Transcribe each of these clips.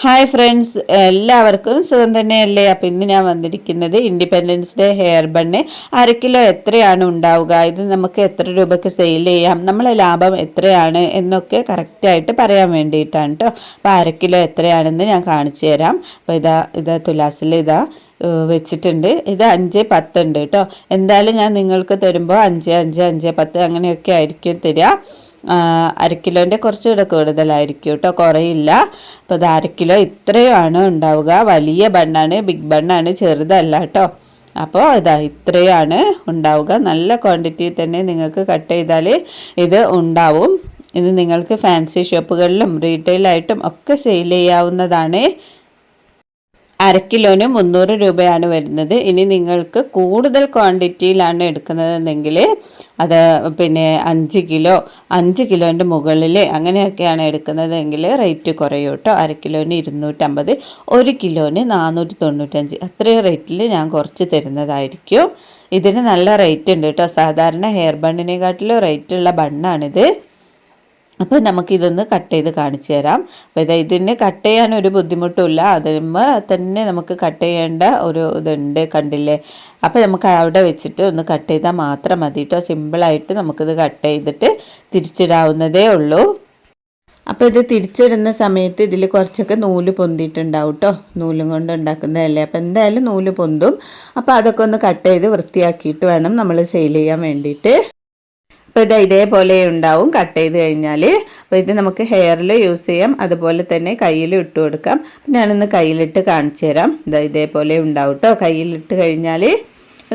Hi friends, എല്ലാവർക്കും സുഖം തന്നെയല്ലേ? അപ്പം ഇന്ന് ഞാൻ വന്നിരിക്കുന്നത് independence day hair bun 1/2 kilo എത്രയാണ് ഉണ്ടാവുക, ഇത് നമുക്ക് എത്ര രൂപയ്ക്ക് സെയിൽ ചെയ്യാം, നമ്മളെ ലാഭം എത്രയാണ് എന്നൊക്കെ കറക്റ്റായിട്ട് പറയാൻ വേണ്ടിയിട്ടാണ് കേട്ടോ. അപ്പോൾ 1/2 കിലോ എത്രയാണെന്ന് ഞാൻ കാണിച്ചു തരാം. അപ്പോൾ ഇതാ തുലാസിൽ വെച്ചിട്ടുണ്ട്. ഇത് 5-10 ഉണ്ട് കേട്ടോ. എന്തായാലും ഞാൻ നിങ്ങൾക്ക് തരുമ്പോൾ 5-5-5-10 അങ്ങനെയൊക്കെ ആയിരിക്കും തരിക. 1/2 കിലോൻ്റെ കുറച്ചുകൂടെ കൂടുതലായിരിക്കും കേട്ടോ, കുറയില്ല. അപ്പോൾ ഇത് 1/2 കിലോ ഇത്രയുമാണ് ഉണ്ടാവുക. വലിയ ബണ്ണാണ്, ബിഗ് ബണ്ണാണ്, ചെറുതല്ല കേട്ടോ. അപ്പോൾ ഇത്രയാണ് ഉണ്ടാവുക. നല്ല ക്വാണ്ടിറ്റി തന്നെ നിങ്ങൾക്ക് കട്ട് ചെയ്താൽ ഇത് ഉണ്ടാവും. ഇത് നിങ്ങൾക്ക് ഫാൻസി ഷോപ്പുകളിലും റീറ്റെയിലായിട്ടും ഒക്കെ സെയിൽ ചെയ്യാവുന്നതാണ്. 1/2 കിലോന് 300 രൂപയാണ് വരുന്നത്. ഇനി നിങ്ങൾക്ക് കൂടുതൽ ക്വാണ്ടിറ്റിയിലാണ് എടുക്കുന്നതെങ്കിൽ അത് 5 കിലോൻ്റെ മുകളിൽ അങ്ങനെയൊക്കെയാണ് എടുക്കുന്നതെങ്കിൽ റേറ്റ് കുറയും കേട്ടോ. 1/2 കിലോന് 250, 1 കിലോന് 495 അത്രയും റേറ്റിൽ ഞാൻ കുറച്ച് തരുന്നതായിരിക്കും. ഇതിന് നല്ല റേറ്റ് ഉണ്ട് കേട്ടോ. സാധാരണ ഹെയർ ബണ്ണിനെക്കാട്ടിലും റേറ്റുള്ള ബണ്ണാണിത്. അപ്പോൾ നമുക്കിതൊന്ന് കട്ട് ചെയ്ത് കാണിച്ചു തരാം. അപ്പോൾ ഇതിന് കട്ട് ചെയ്യാൻ ഒരു ബുദ്ധിമുട്ടില്ല, അതിന്മേൽ തന്നെ നമുക്ക് കട്ട് ചെയ്യേണ്ട ഒരു ഇതുണ്ട്, കണ്ടില്ലേ? അപ്പോൾ നമുക്ക് അവിടെ വെച്ചിട്ട് ഒന്ന് കട്ട് ചെയ്താൽ മാത്രം മതി കേട്ടോ. സിമ്പിളായിട്ട് നമുക്കിത് കട്ട് ചെയ്തിട്ട് തിരിച്ചിടാവുന്നതേ ഉള്ളൂ. അപ്പോൾ ഇത് തിരിച്ചിടുന്ന സമയത്ത് ഇതിൽ കുറച്ചൊക്കെ നൂല് പൊന്തിയിട്ടുണ്ടാവും കേട്ടോ. നൂലും കൊണ്ട് ഉണ്ടാക്കുന്നതല്ലേ, അപ്പോൾ എന്തായാലും നൂല് പൊന്തും. അപ്പോൾ അതൊക്കെ ഒന്ന് കട്ട് ചെയ്ത് വൃത്തിയാക്കിയിട്ട് വേണം നമ്മൾ സെയിൽ ചെയ്യാൻ വേണ്ടിയിട്ട്. അപ്പോൾ ഇതേപോലെ ഉണ്ടാവും കട്ട് ചെയ്ത് കഴിഞ്ഞാൽ. അപ്പോൾ ഇത് നമുക്ക് ഹെയറിൽ യൂസ് ചെയ്യാം, അതുപോലെ തന്നെ കയ്യിൽ ഇട്ട് കൊടുക്കാം. ഞാനൊന്ന് കയ്യിലിട്ട് കാണിച്ചു തരാം. ഇതേപോലെ ഉണ്ടാവും കേട്ടോ. കയ്യിലിട്ട് കഴിഞ്ഞാൽ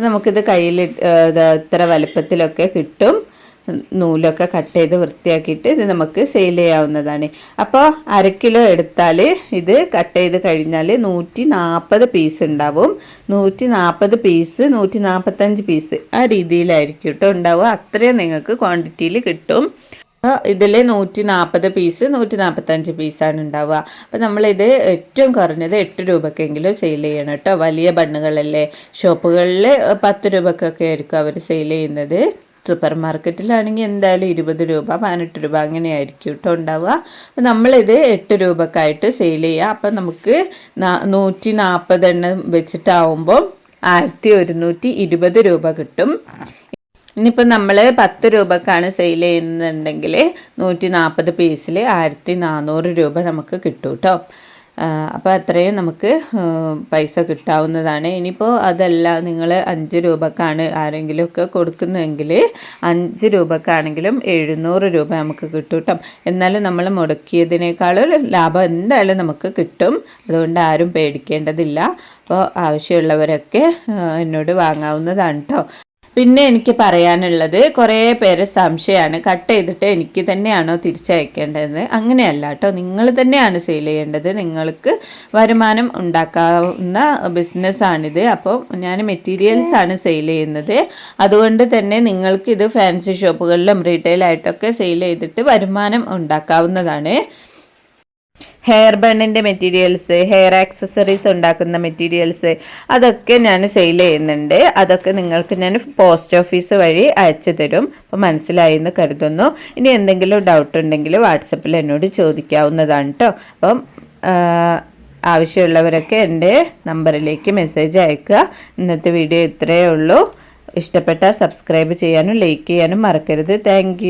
നമുക്കിത് കയ്യിൽ ഇത്ര വലുപ്പത്തിലൊക്കെ കിട്ടും. നൂലൊക്കെ കട്ട് ചെയ്ത് വൃത്തിയാക്കിയിട്ട് ഇത് നമുക്ക് സെയിൽ ചെയ്യാവുന്നതാണ്. അപ്പോൾ 1/2 കിലോ എടുത്താൽ ഇത് കട്ട് ചെയ്ത് കഴിഞ്ഞാൽ 140 പീസ് ഉണ്ടാവും. 140 പീസ് 145 പീസ് ആ രീതിയിലായിരിക്കും കേട്ടോ ഉണ്ടാവുക. അത്രയും നിങ്ങൾക്ക് ക്വാണ്ടിറ്റിയിൽ കിട്ടും. ഇതിൽ 140 പീസ് 145 പീസാണ് ഉണ്ടാവുക. അപ്പോൾ നമ്മളിത് ഏറ്റവും കുറഞ്ഞത് 8 രൂപക്കെങ്കിലും സെയിൽ ചെയ്യണം കേട്ടോ. വലിയ ബണ്ണുകളല്ലേ, ഷോപ്പുകളിൽ 10 രൂപക്കൊക്കെ ആയിരിക്കും അവർ സെയിൽ ചെയ്യുന്നത്. സൂപ്പർ മാർക്കറ്റിലാണെങ്കിൽ എന്തായാലും 20 രൂപ 18 രൂപ അങ്ങനെയായിരിക്കും കേട്ടോ ഉണ്ടാവുക. അപ്പോൾ നമ്മളിത് 8 രൂപക്കായിട്ട് സെയിൽ ചെയ്യുക. അപ്പം നമുക്ക് 140 എണ്ണം വെച്ചിട്ടാവുമ്പോൾ 1120 രൂപ കിട്ടും. ഇനിയിപ്പോൾ നമ്മൾ 10 രൂപക്കാണ് സെയിൽ ചെയ്യുന്നുണ്ടെങ്കിൽ 140 പീസിൽ 1400 രൂപ നമുക്ക് കിട്ടും കേട്ടോ. അപ്പോൾ അത്രയും നമുക്ക് പൈസ കിട്ടാവുന്നതാണ്. ഇനിയിപ്പോൾ അതല്ല, നിങ്ങൾ 5 രൂപക്കാണ് ആരെങ്കിലുമൊക്കെ കൊടുക്കുന്നതെങ്കിൽ 5 രൂപക്കാണെങ്കിലും 700 രൂപ നമുക്ക് കിട്ടും കേട്ടോ. എന്നാലും നമ്മൾ മുടക്കിയതിനേക്കാളും ലാഭം എന്തായാലും നമുക്ക് കിട്ടും. അതുകൊണ്ട് ആരും പേടിക്കേണ്ടതില്ല. അപ്പോൾ ആവശ്യമുള്ളവരൊക്കെ എന്നോട് വാങ്ങാവുന്നതാണ് കേട്ടോ. പിന്നെ എനിക്ക് പറയാനുള്ളത്, കുറേ പേര് സംശയമാണ്, കട്ട് ചെയ്തിട്ട് എനിക്ക് തന്നെയാണോ തിരിച്ചയക്കേണ്ടത്? അങ്ങനെയല്ല കേട്ടോ, നിങ്ങൾ തന്നെയാണ് സെയിൽ ചെയ്യേണ്ടത്. നിങ്ങൾക്ക് വരുമാനം ഉണ്ടാക്കാവുന്ന ബിസിനസ്സാണിത്. അപ്പോൾ ഞാൻ മെറ്റീരിയൽസ് ആണ് സെയിൽ ചെയ്യുന്നത്. അതുകൊണ്ട് തന്നെ നിങ്ങൾക്ക് ഇത് ഫാൻസി ഷോപ്പുകളിലും റീറ്റെയിലായിട്ടൊക്കെ സെയിൽ ചെയ്തിട്ട് വരുമാനം ഉണ്ടാക്കാവുന്നതാണ്. ഹെയർ ബണ്ണിൻ്റെ മെറ്റീരിയൽസ്, ഹെയർ ആക്സസറീസ് ഉണ്ടാക്കുന്ന മെറ്റീരിയൽസ്, അതൊക്കെ ഞാൻ സെയിൽ ചെയ്യുന്നുണ്ട്. അതൊക്കെ നിങ്ങൾക്ക് ഞാൻ പോസ്റ്റ് ഓഫീസ് വഴി അയച്ചു തരും. അപ്പോൾ മനസ്സിലായി എന്ന് കരുതുന്നു. ഇനി എന്തെങ്കിലും ഡൗട്ട് ഉണ്ടെങ്കിൽ വാട്സപ്പിൽ എന്നോട് ചോദിക്കാവുന്നതാണ് കേട്ടോ. അപ്പം ആവശ്യമുള്ളവരൊക്കെ എൻ്റെ നമ്പറിലേക്ക് മെസ്സേജ് അയക്കുക. ഇന്നത്തെ വീഡിയോ ഇത്രയേ ഉള്ളൂ. ഇഷ്ടപ്പെട്ടാൽ സബ്സ്ക്രൈബ് ചെയ്യാനും ലൈക്ക് ചെയ്യാനും മറക്കരുത്. താങ്ക്